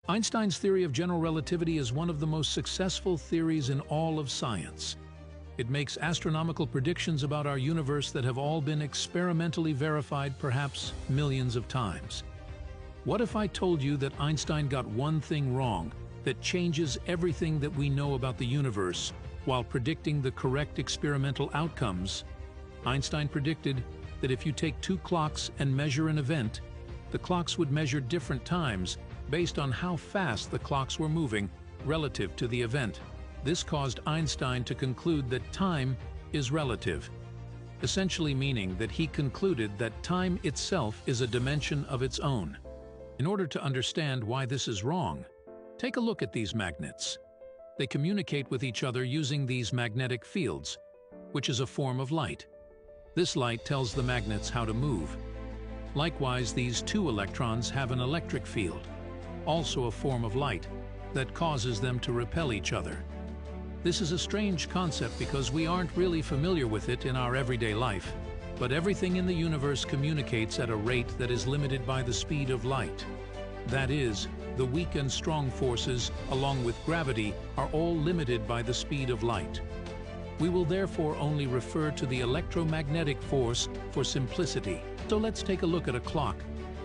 Einstein's theory of general relativity is one of the most successful theories in all of science. It makes astronomical predictions about our universe that have all been experimentally verified perhaps millions of times. What if I told you that Einstein got one thing wrong that changes everything that we know about the universe while predicting the correct experimental outcomes? Einstein predicted that if you take two clocks and measure an event, the clocks would measure different times based on how fast the clocks were moving relative to the event. This caused Einstein to conclude that time is relative, essentially meaning that he concluded that time itself is a dimension of its own. In order to understand why this is wrong, take a look at these magnets. They communicate with each other using these magnetic fields, which is a form of light. This light tells the magnets how to move. Likewise, these two electrons have an electric field, also a form of light, that causes them to repel each other. This is a strange concept because we aren't really familiar with it in our everyday life, but everything in the universe communicates at a rate that is limited by the speed of light. That is, the weak and strong forces, along with gravity, are all limited by the speed of light. We will therefore only refer to the electromagnetic force for simplicity. So let's take a look at a clock.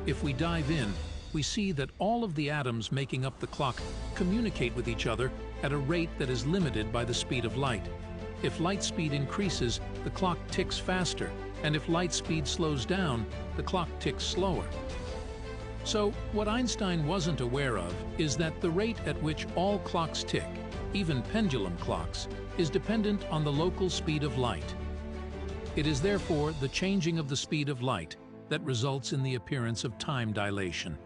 If we dive in, we see that all of the atoms making up the clock communicate with each other at a rate that is limited by the speed of light. If light speed increases, the clock ticks faster, and if light speed slows down, the clock ticks slower. So, what Einstein wasn't aware of is that the rate at which all clocks tick, even pendulum clocks, is dependent on the local speed of light. It is therefore the changing of the speed of light that results in the appearance of time dilation.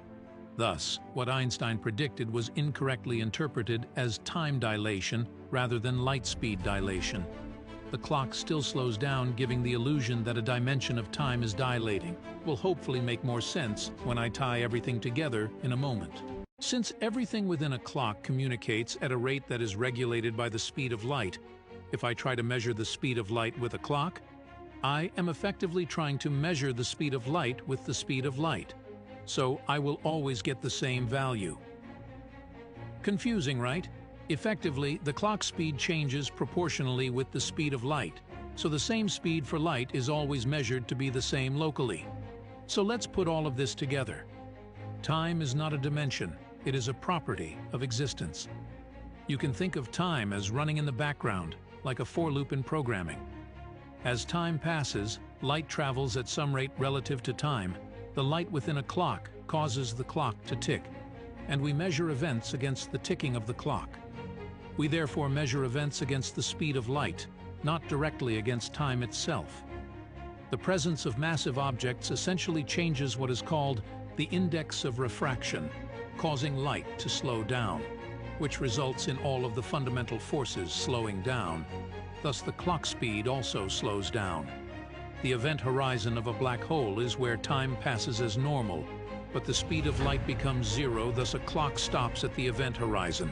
Thus, what Einstein predicted was incorrectly interpreted as time dilation rather than light speed dilation. The clock still slows down, giving the illusion that a dimension of time is dilating. Will hopefully make more sense when I tie everything together in a moment. Since everything within a clock communicates at a rate that is regulated by the speed of light, if I try to measure the speed of light with a clock, I am effectively trying to measure the speed of light with the speed of light. So I will always get the same value. Confusing, right? Effectively, the clock speed changes proportionally with the speed of light, so the same speed for light is always measured to be the same locally. So let's put all of this together. Time is not a dimension, it is a property of existence. You can think of time as running in the background, like a for loop in programming. As time passes, light travels at some rate relative to time. The light within a clock causes the clock to tick, and we measure events against the ticking of the clock. We therefore measure events against the speed of light, not directly against time itself. The presence of massive objects essentially changes what is called the index of refraction, causing light to slow down, which results in all of the fundamental forces slowing down. Thus, the clock speed also slows down. The event horizon of a black hole is where time passes as normal, but the speed of light becomes zero, thus a clock stops at the event horizon.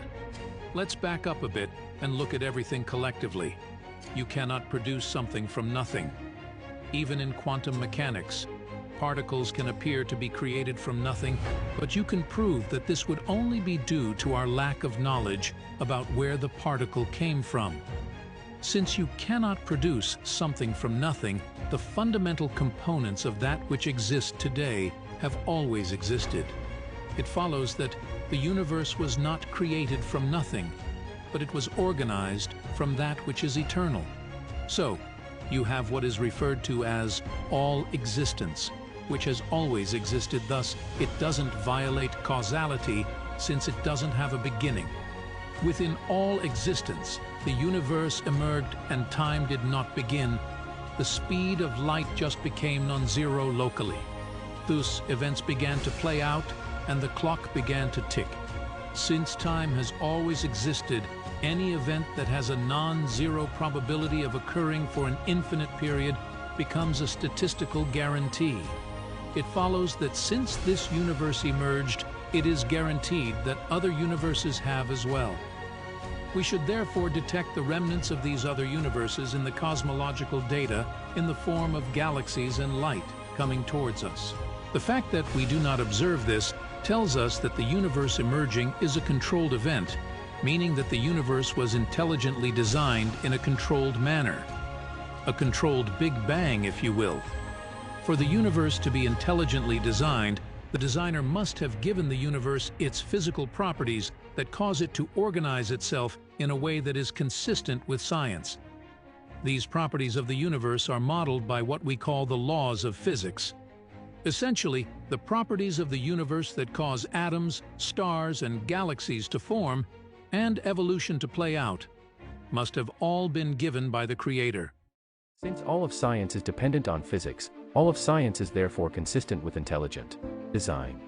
Let's back up a bit and look at everything collectively. You cannot produce something from nothing. Even in quantum mechanics, particles can appear to be created from nothing, but you can prove that this would only be due to our lack of knowledge about where the particle came from. Since you cannot produce something from nothing, the fundamental components of that which exists today have always existed. It follows that the universe was not created from nothing, but it was organized from that which is eternal. So, you have what is referred to as all existence, which has always existed. Thus, it doesn't violate causality since it doesn't have a beginning. Within all existence, the universe emerged and time did not begin. The speed of light just became non-zero locally. Thus, events began to play out and the clock began to tick. Since time has always existed, any event that has a non-zero probability of occurring for an infinite period becomes a statistical guarantee. It follows that since this universe emerged, it is guaranteed that other universes have as well. We should therefore detect the remnants of these other universes in the cosmological data in the form of galaxies and light coming towards us. The fact that we do not observe this tells us that the universe emerging is a controlled event, meaning that the universe was intelligently designed in a controlled manner. A controlled Big Bang, if you will. For the universe to be intelligently designed, the designer must have given the universe its physical properties that cause it to organize itself in a way that is consistent with science. These properties of the universe are modeled by what we call the laws of physics. Essentially, the properties of the universe that cause atoms, stars, and galaxies to form and evolution to play out must have all been given by the Creator. Since all of science is dependent on physics, all of science is therefore consistent with intelligent design.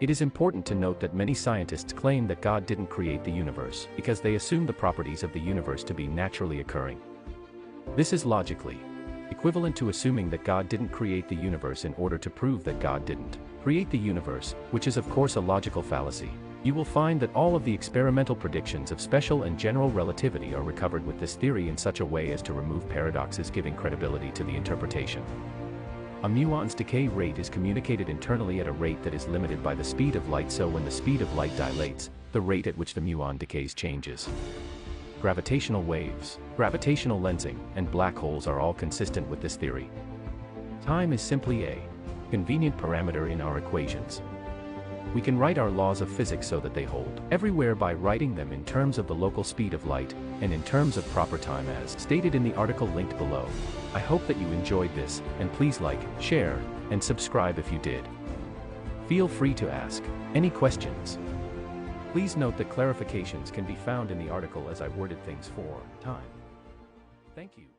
It is important to note that many scientists claim that God didn't create the universe because they assume the properties of the universe to be naturally occurring. This is logically equivalent to assuming that God didn't create the universe in order to prove that God didn't create the universe, which is of course a logical fallacy. You will find that all of the experimental predictions of special and general relativity are recovered with this theory in such a way as to remove paradoxes, giving credibility to the interpretation. A muon's decay rate is communicated internally at a rate that is limited by the speed of light, so when the speed of light dilates, the rate at which the muon decays changes. Gravitational waves, gravitational lensing, and black holes are all consistent with this theory. Time is simply a convenient parameter in our equations. We can write our laws of physics so that they hold everywhere by writing them in terms of the local speed of light, and in terms of proper time as stated in the article linked below. I hope that you enjoyed this, and please like, share, and subscribe if you did. Feel free to ask any questions. Please note that clarifications can be found in the article as I worded things for time. Thank you.